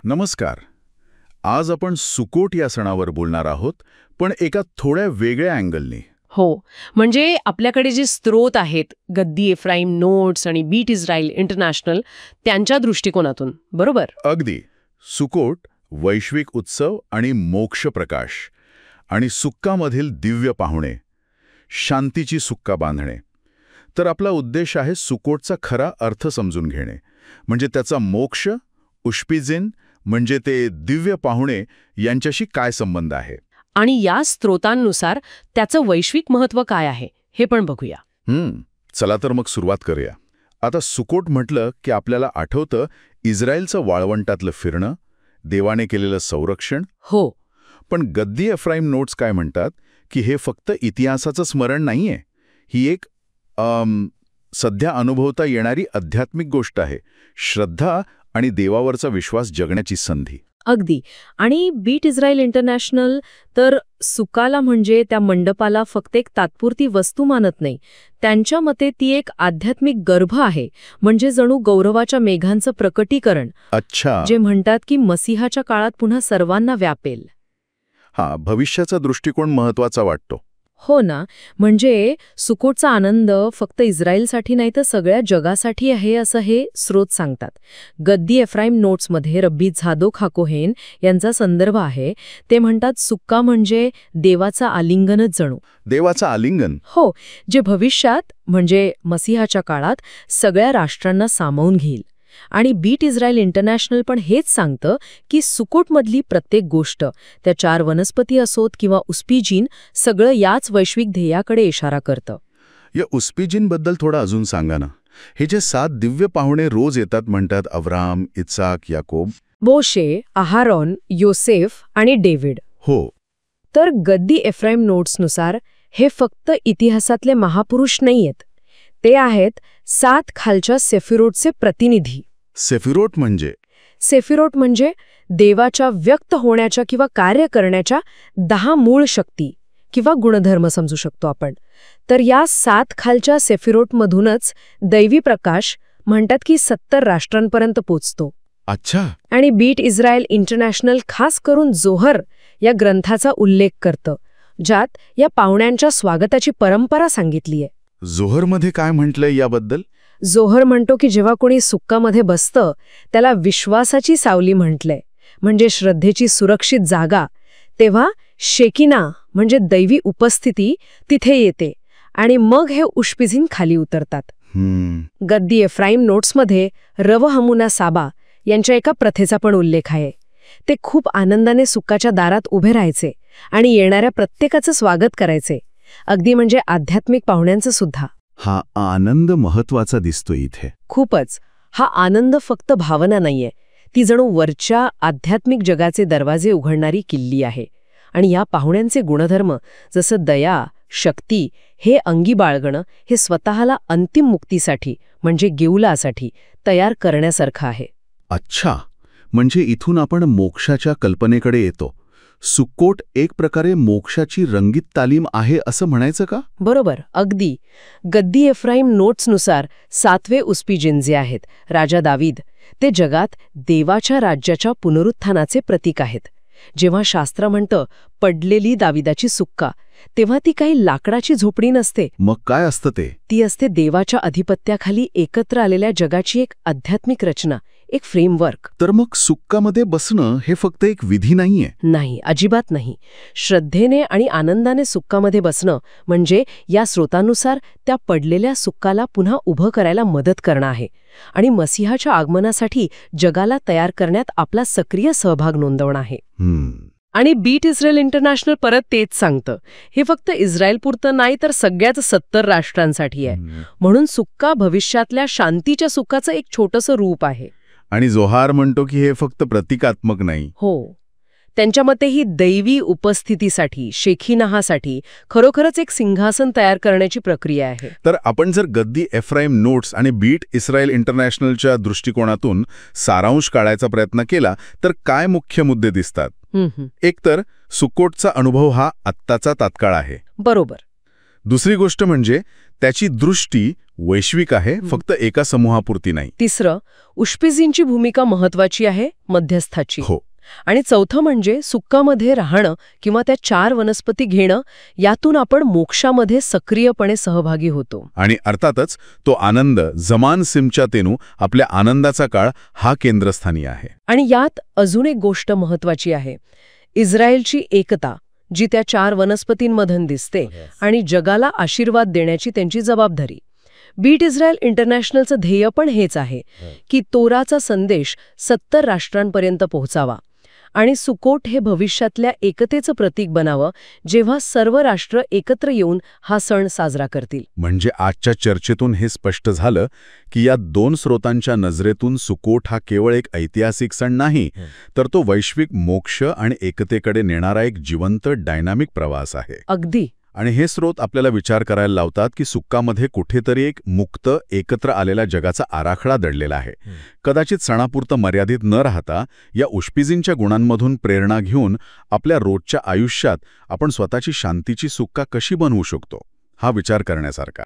नमस्कार. आज आपण सुकोट या सणावर बोलणार आहोत, पण एका थोड्या वेगळ्या अँगलने. हो, म्हणजे आपल्याकडे जे स्रोत आहेत, गद्दी एफ्राईम नोट्स आणि बीट इस्रायल इंटरनॅशनल, त्यांच्या दृष्टिकोनातून, बरोबर? अगदी. सुकोट वैश्विक उत्सव आणि मोक्ष प्रकाश आणि सुक्कामधील दिव्य पाहुणे, शांतीची सुक्का बांधणे. तर आपला उद्देश आहे सुकोटचा खरा अर्थ समजून घेणे, म्हणजे त्याचा मोक्ष, उश्पिजिन म्हणजे ते दिव्य पाहुणे यांच्याशी काय संबंध आहे. आणि या स्रोतांनुसार त्याचं वैश्विक महत्त्व काय आहे हे पण बघूया. चला तर मग सुरुवात करूया. आता सुकोट म्हटलं की आपल्याला आठवतं इस्रायलचं वाळवंटातलं फिरणं, देवाने केलेलं संरक्षण. हो. पण गद्दी एफ्राईम नोट्स काय म्हणतात की हे फक्त इतिहासाचं स्मरण नाहीये, ही एक सध्या अनुभवता येणारी आध्यात्मिक गोष्ट आहे, श्रद्धा आणि देवावरचा विश्वास जगण्याची संधी. अगदी. आणि बीट इस्रायल इंटरनॅशनल तर सुकाला म्हणजे त्या मंडपाला फक्त एक तात्पुरती वस्तू मानत नाही. त्यांच्या मते ती एक आध्यात्मिक गर्भ आहे, म्हणजे जणू गौरवाच्या मेघांचं प्रकटीकरण. अच्छा. जे म्हणतात की मसीहाच्या काळात पुन्हा सर्वांना व्यापेल. भविष्याचा दृष्टिकोन महत्वाचा वाटतो. हो ना, म्हणजे सुकोटचा आनंद फक्त इस्रायलसाठी नाही तर सगळ्या जगासाठी आहे असं हे स्रोत सांगतात. गद्दी एफ्राईम नोट्समध्ये रब्बी झादोक हाकोहेन यांचा संदर्भ आहे. ते म्हणतात सुक्का म्हणजे देवाचा आलिंगनच जणू. देवाचा आलिंगन? हो, जे भविष्यात म्हणजे मसीहाच्या काळात सगळ्या राष्ट्रांना सामावून घेईल. आणि बीट इस्रायल इंटरनॅशनल पण हेच सांगतं की सुकोटमधली प्रत्येक गोष्ट, त्या 4 वनस्पती असोत किंवा उस्पिजिन, सगळं याच वैश्विक ध्येयाकडे इशारा करतं. या उस्पिजिनबद्दल थोडं अजून सांगा ना. हे जे 7 दिव्य पाहुणे रोज येतात म्हणतात, अव्राम, इत्साक, याकोब, मोशे, अहारोन, योसेफ आणि डेव्हिड. हो. तर गद्दी एफ्राईम नोट्सनुसार हे फक्त इतिहासातले महापुरुष नाहीयेत, ते आहेत 7 खालच्या सेफिरोटचे प्रतिनिधी. सेफिरोट म्हणजे? सेफिरोट म्हणजे देवाच्या व्यक्त होण्याच्या किंवा कार्य करण्याच्या 10 मूळ शक्ती किंवा गुणधर्म समजू शकतो आपण. तर या 7 खालच्या सेफिरोटमधूनच दैवी प्रकाश म्हणतात की 70 राष्ट्रांपर्यंत पोचतो. अच्छा. आणि बीट इस्रायल इंटरनॅशनल खास करून जोहर या ग्रंथाचा उल्लेख करतं, ज्यात या पाहुण्यांच्या स्वागताची परंपरा सांगितलीय. जोहरमध्ये काय म्हटलंय याबद्दल? जोहर म्हणतो की जेव्हा कोणी सुक्कामध्ये बसतं त्याला विश्वासाची सावली म्हटलंय, म्हणजे श्रद्धेची सुरक्षित जागा. तेव्हा शेकिना म्हणजे दैवी उपस्थिती तिथे येते आणि मग हे उश्पिजिन खाली उतरतात. गद्दी एफ्राईम नोट्समध्ये रव हमुना साबा यांच्या एका प्रथेचा पण उल्लेख आहे. ते खूप आनंदाने सुक्काच्या दारात उभे राहायचे आणि येणाऱ्या प्रत्येकाचं स्वागत करायचे, अगदी म्हणजे आध्यात्मिक पाहुण्यांचं सुद्धा. हा आनंद महत्वाचा दिसतो इथे. खूपच. हा आनंद फक्त भावना नाहीये, ती जणू वरच्या आध्यात्मिक जगाचे दरवाजे उघडणारी किल्ली आहे. आणि या पाहुण्यांचे गुणधर्म जसं दया, शक्ती, हे अंगी बाळगणं, हे स्वतःला अंतिम मुक्तीसाठी म्हणजे गेउलासाठी तयार करण्यासारखं आहे. अच्छा, म्हणजे इथून आपण मोक्षाच्या कल्पनेकडे येतो. सुक्कोट एक प्रकारे मोक्षाची रंगीत तालीम आहे असं म्हणायचं का? बरोबर, अगदी. गद्दी एफ्राईम नोट्सनुसार 7वे उस्पिजिन जे आहेत, राजा दावीद, ते जगात देवाच्या राज्याच्या पुनरुत्थानाचे प्रतीक आहेत. जेव्हा शास्त्र म्हणतं पडलेली दाविदाची सुक्का, तेव्हा ती काही लाकडाची झोपडी नसते. मग काय असतं ते? ती असते देवाच्या अधिपत्याखाली एकत्र आलेल्या जगाची एक आध्यात्मिक रचना, एक फ्रेमवर्क. तर मग सुक्कामध्ये बसणं हे फक्त एक विधी नाहीये? नाही, अजिबात नाही. श्रद्धेने आणि आनंदाने सुक्कामध्ये बसणं म्हणजे या स्रोतानुसार त्या पडलेल्या सुक्काला पुन्हा उभं करायला मदत करणं आहे आणि मसीहाच्या आगमनासाठी जगाला तयार करण्यात आपला सक्रिय सहभाग नोंदवणं आहे. आणि बीट इस्रायल इंटरनॅशनल परत तेच सांगतं, हे फक्त इस्रायलपुरतं नाही तर सगळ्याच 70 राष्ट्रांसाठी आहे. म्हणून सुक्का भविष्यातल्या शांतीच्या सुखाचं एक छोटंसं रूप आहे. आणि जोहार म्हणतो की हे फक्त प्रतिकात्मक नाही. हो, त्यांच्या मते ही दैवी उपस्थितीसाठी, शेखिनाहासाठी खरोखरच एक सिंहासन तयार करण्याची प्रक्रिया आहे. तर आपण जर गद्दी एफ्राईम नोट्स आणि बीट इस्रायल इंटरनॅशनलच्या दृष्टिकोनातून सारांश काढायचा प्रयत्न केला तर काय मुख्य मुद्दे दिसतात? एकतर सुक्कोटचा अनुभव हा आत्ताचा तात्काळ आहे. बरोबर. दुसरी गोष्ट म्हणजे त्याची दृष्टी वैश्विक आहे, फक्त एका समूहापुरती नाही. तिसरं, उष्पिजींची भूमिका महत्वाची आहे, मध्यस्थाची. हो. आणि चौथं म्हणजे सुक्कामध्ये राहणं किंवा त्या 4 वनस्पती घेणं, यातून आपण मोक्षामध्ये सक्रियपणे सहभागी होतो. आणि अर्थातच तो आनंद जमान सिमच्यातेनू आपल्या आनंदाचा काळ हा केंद्रस्थानी आहे. आणि यात अजून एक गोष्ट महत्वाची आहे, इस्रायलची एकता, जी त्या 4 वनस्पतींमधून दिसते आणि जगाला आशीर्वाद देण्याची त्यांची जबाबदारी. बीट इस्रायल इंटरनॅशनलचं ध्येय पण हेच आहे की तोराचा संदेश 70 राष्ट्रांपर्यंत पोहोचावा आणि सुकोट हे भविष्यातल्या एकतेचं प्रतीक बनावं, जेव्हा सर्व राष्ट्र एकत्र येऊन हा सण साजरा करतील. म्हणजे आजच्या चर्चेतून हे स्पष्ट झालं की या 2 स्रोतांच्या नजरेतून सुकोट हा केवळ एक ऐतिहासिक सण नाही, तर तो वैश्विक मोक्ष आणि एकतेकडे नेणारा एक जिवंत डायनामिक प्रवास आहे. अगदी. आणि हे स्रोत आपल्याला विचार करायला लावतात की सुक्कामध्ये कुठेतरी एक मुक्त, एकत्र आलेल्या जगाचा आराखडा दडलेला आहे. कदाचित सणापुरतं मर्यादित न राहता या उष्पिजींच्या गुणांमधून प्रेरणा घेऊन आपल्या रोजच्या आयुष्यात आपण स्वतःची शांतीची सुक्का कशी बनवू शकतो, हा विचार करण्यासारखा.